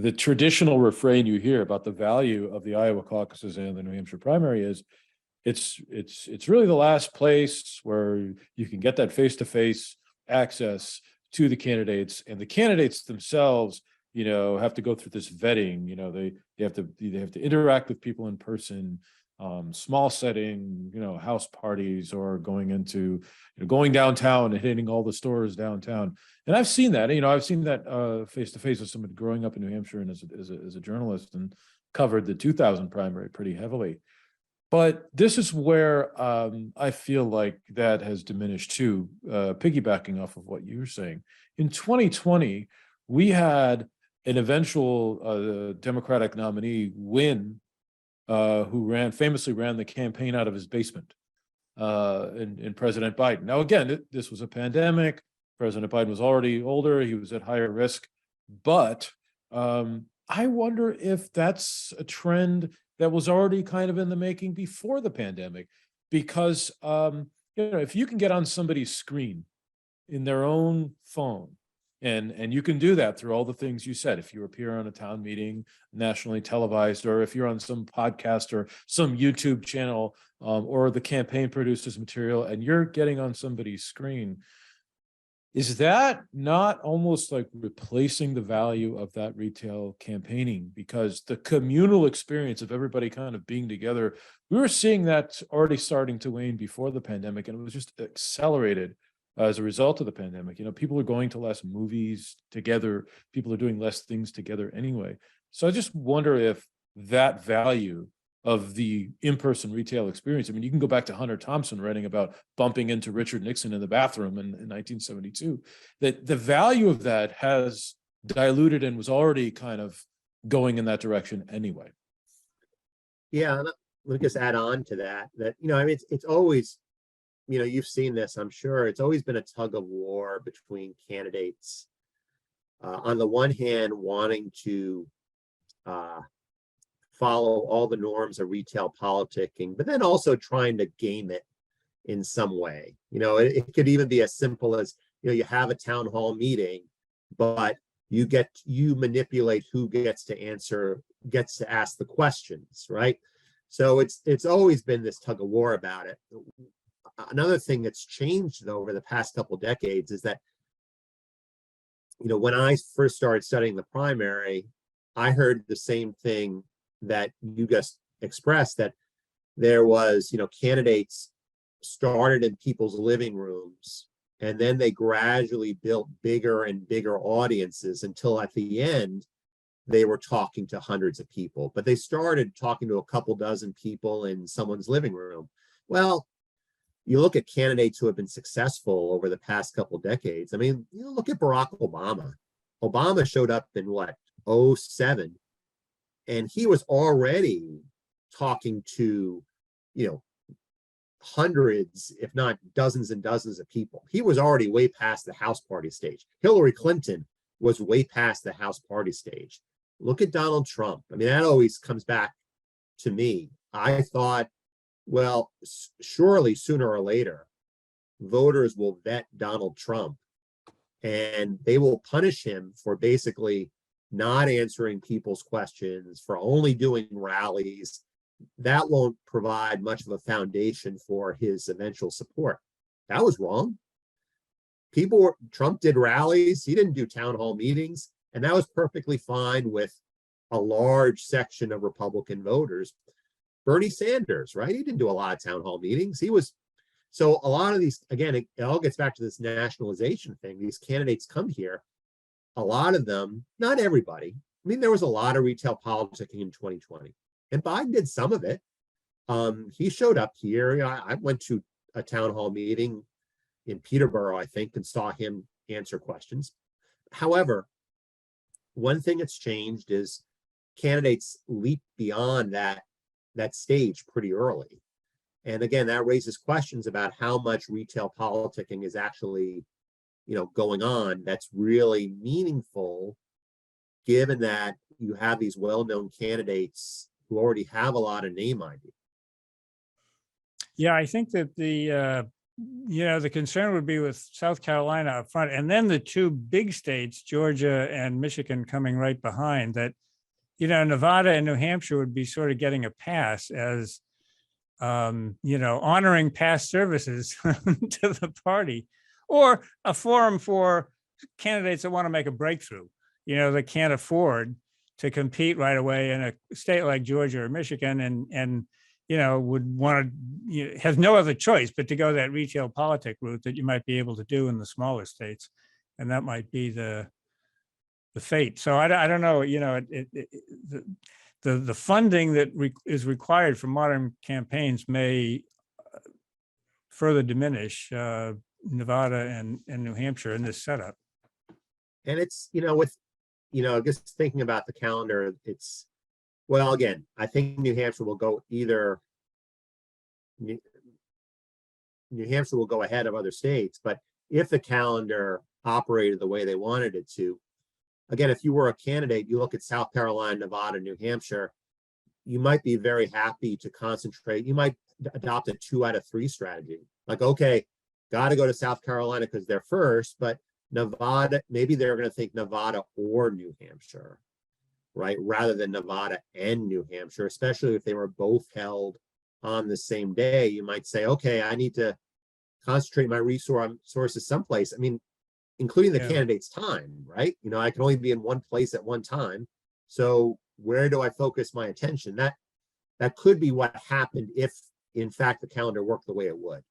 the traditional refrain you hear about the value of the Iowa caucuses and the New Hampshire primary is it's really the last place where you can get that face-to-face access to the candidates, and the candidates themselves, have to go through this vetting. They have to interact with people in person, small setting, house parties, or going downtown and hitting all the stores downtown. And I've seen that, face to face with somebody growing up in New Hampshire and as a journalist, and covered the 2000 primary pretty heavily. But this is where I feel like that has diminished too, piggybacking off of what you were saying. In 2020, we had an eventual Democratic nominee win, who famously ran the campaign out of his basement in President Biden. Now, again, this was a pandemic. President Biden was already older. He was at higher risk. But I wonder if that's a trend that was already kind of in the making before the pandemic, because if you can get on somebody's screen in their own phone, and you can do that through all the things you said, if you appear on a town meeting nationally televised, or if you're on some podcast or some YouTube channel, or the campaign produces material and you're getting on somebody's screen, is that not almost like replacing the value of that retail campaigning? Because the communal experience of everybody kind of being together, we were seeing that already starting to wane before the pandemic, and it was just accelerated as a result of the pandemic. People are going to less movies together. People are doing less things together anyway. So I just wonder if that value of the in-person retail experience. I mean, you can go back to Hunter Thompson writing about bumping into Richard Nixon in the bathroom in 1972, that the value of that has diluted and was already kind of going in that direction anyway. Yeah, and let me just add on to that, it's always, you've seen this, I'm sure, it's always been a tug of war between candidates. On the one hand, wanting to follow all the norms of retail politicking, but then also trying to game it in some way. It could even be as simple as, you have a town hall meeting, but you manipulate who gets to ask the questions, right? So it's always been this tug of war about it. Another thing that's changed though over the past couple of decades is that, when I first started studying the primary, I heard the same thing that you just expressed, that there was, candidates started in people's living rooms, and then they gradually built bigger and bigger audiences until at the end, they were talking to hundreds of people. But they started talking to a couple dozen people in someone's living room. Well, you look at candidates who have been successful over the past couple decades. I mean, look at Barack Obama. Obama showed up in what, 2007, and he was already talking to, hundreds, if not dozens and dozens of people. He was already way past the house party stage. Hillary Clinton was way past the house party stage. Look at Donald Trump. I mean, that always comes back to me. I thought, well, surely sooner or later, voters will vet Donald Trump, and they will punish him for basically not answering people's questions, for only doing rallies. That won't provide much of a foundation for his eventual support. That was wrong. Trump did rallies, he didn't do town hall meetings, and that was perfectly fine with a large section of Republican voters. Bernie Sanders, right? He didn't do a lot of town hall meetings. So a lot of these, again, it all gets back to this nationalization thing. These candidates come here, a lot of them, not everybody. I mean, there was a lot of retail politicking in 2020, and Biden did some of it. He showed up here. I went to a town hall meeting in Peterborough, I think, and saw him answer questions. However, one thing that's changed is candidates leap beyond that stage pretty early. And again, that raises questions about how much retail politicking is actually, going on that's really meaningful, given that you have these well-known candidates who already have a lot of name ID. Yeah, I think that the the concern would be with South Carolina up front, and then the two big states, Georgia and Michigan, coming right behind. That, Nevada and New Hampshire would be sort of getting a pass as, honoring past services to the party, or a forum for candidates that want to make a breakthrough, that can't afford to compete right away in a state like Georgia or Michigan, and would want to, have no other choice but to go that retail politic route that you might be able to do in the smaller states. And that might be the fate. So I don't know, the funding that is required for modern campaigns may further diminish Nevada and New Hampshire in this setup. And it's, just thinking about the calendar, it's, well, again, I think New Hampshire will go either, New Hampshire will go ahead of other states, but if the calendar operated the way they wanted it to, again, if you were a candidate, you look at South Carolina, Nevada, New Hampshire, you might be very happy to concentrate. You might adopt a 2 out of 3 strategy. Like, okay, got to go to South Carolina because they're first, but Nevada, maybe they're going to think Nevada or New Hampshire, right? Rather than Nevada and New Hampshire, especially if they were both held on the same day. You might say, okay, I need to concentrate my resources someplace. I mean, including the candidate's time, right? I can only be in one place at one time. So where do I focus my attention? That could be what happened if, in fact, the calendar worked the way it would.